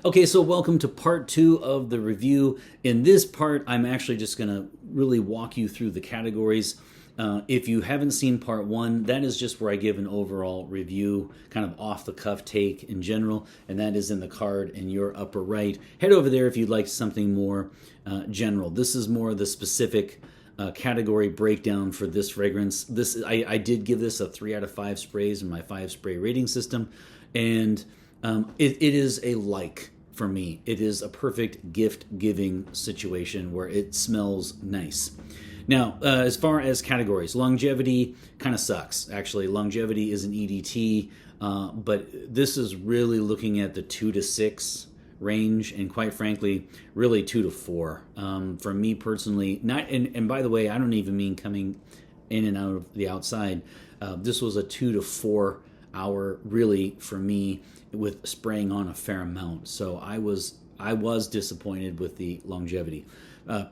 Okay, so welcome to part two of the review. In this part, I'm actually just going to really walk you through the categories. If you haven't seen part one, that is just where I give an overall review, kind of off the cuff take in general, and that is in the card in your upper right. Head over there if you'd like something more general. This is more the specific category breakdown for this fragrance. I did give this a 3 out of 5 sprays in my 5 spray rating system, and it is a like for me. It is a perfect gift giving situation where it smells nice. Now, as far as categories, longevity kind of sucks. Actually, longevity is an EDT, but this is really looking at the 2 to 6 range, and quite frankly, really 2 to 4. For me personally, not. And by the way, I don't even mean coming in and out of the outside. This was a 2 to 4 hour, really, for me, with spraying on a fair amount. So I was disappointed with the longevity.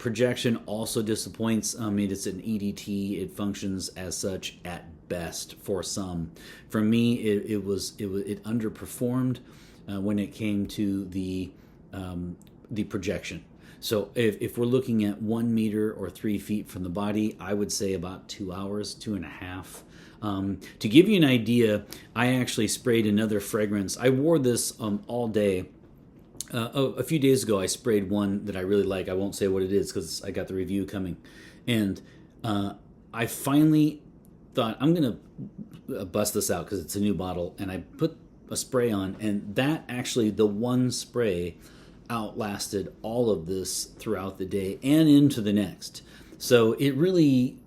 Projection also disappoints. It's an EDT. It functions as such at best for some. For me, it underperformed when it came to the projection. So if we're looking at 1 meter or 3 feet from the body, I would say about 2 hours, 2.5. To give you an idea, I actually sprayed another fragrance. I wore this all day. A few days ago, I sprayed one that I really like. I won't say what it is because I got the review coming. And I finally thought, I'm going to bust this out because it's a new bottle. And I put a spray on, and that actually, the one spray outlasted all of this throughout the day and into the next. So it really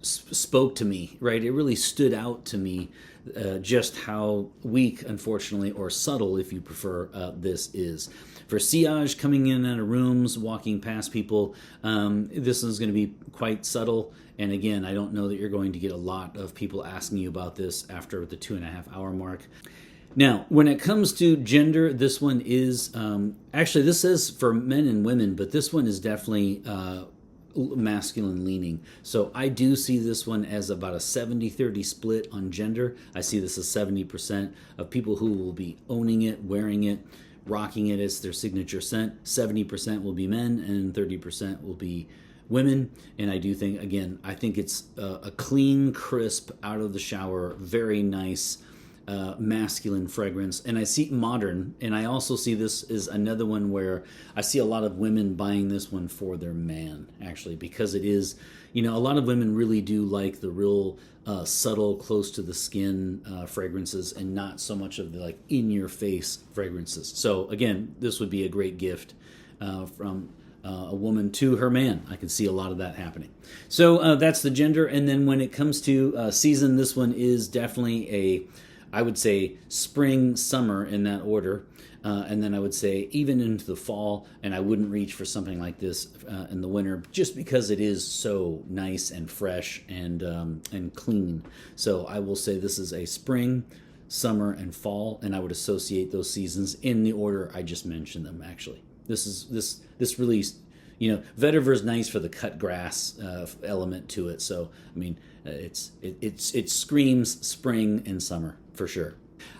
spoke to me, right? It really stood out to me just how weak, unfortunately, or subtle, if you prefer, this is. For sillage, coming in and out of rooms, walking past people, this is going to be quite subtle. And again, I don't know that you're going to get a lot of people asking you about this after the 2.5 hour mark. Now, when it comes to gender, this one is, actually this says for men and women, but this one is definitely masculine leaning. So I do see this one as about a 70-30 split on gender. I see this as 70% of people who will be owning it, wearing it, rocking it as their signature scent. 70% will be men and 30% will be women. And I do think, again, I think it's a clean, crisp, out of the shower, very nice masculine fragrance. And I see modern, and I also see this is another one where I see a lot of women buying this one for their man, actually, because it is, a lot of women really do like the real subtle, close to the skin fragrances, and not so much of the like in your face fragrances. So again, this would be a great gift from a woman to her man. I can see a lot of that happening. So that's the gender. And then when it comes to season, this one is definitely I would say spring, summer in that order. And then I would say even into the fall, and I wouldn't reach for something like this in the winter just because it is so nice and fresh and clean. So I will say this is a spring, summer, and fall, and I would associate those seasons in the order I just mentioned them, actually. This really, vetiver is nice for the cut grass element to it. So, it screams spring and summer for sure.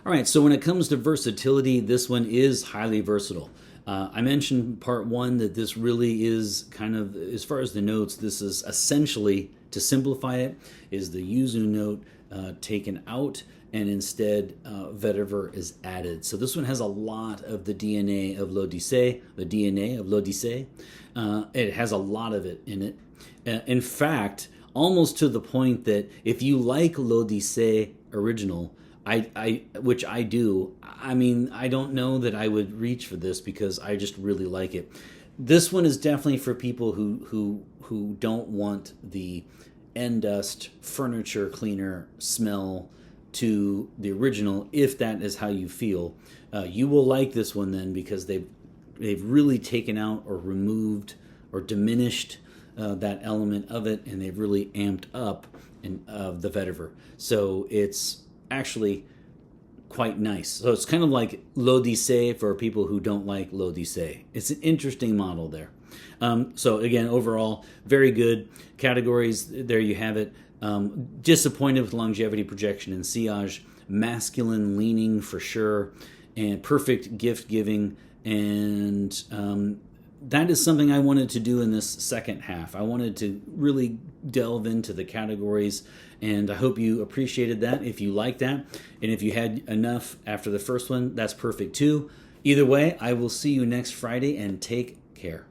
All right, so when it comes to versatility, this one is highly versatile. I mentioned part one that this really is kind of, as far as the notes, this is essentially, to simplify it, is the yuzu note taken out, and instead vetiver is added. So this one has a lot of the DNA of l'Odyssée, it has a lot of it in it. In fact, almost to the point that if you like l'Odyssée original, which I do, I don't know that I would reach for this because I just really like it. This one is definitely for people who don't want the end-dust furniture cleaner smell to the original. If that is how you feel, you will like this one then, because they've really taken out or removed or diminished that element of it, and they've really amped up the vetiver. So it's actually quite nice. So it's kind of like l'Odyssée for people who don't like l'Odyssée. It's an interesting model there. So again, overall, very good. Categories, there you have it. Disappointed with longevity, projection, and sillage. Masculine leaning for sure. and perfect gift giving. And that is something I wanted to do in this second half. I wanted to really delve into the categories, and I hope you appreciated that. If you like that, and if you had enough after the first one, that's perfect too. Either way, I will see you next Friday, and take care.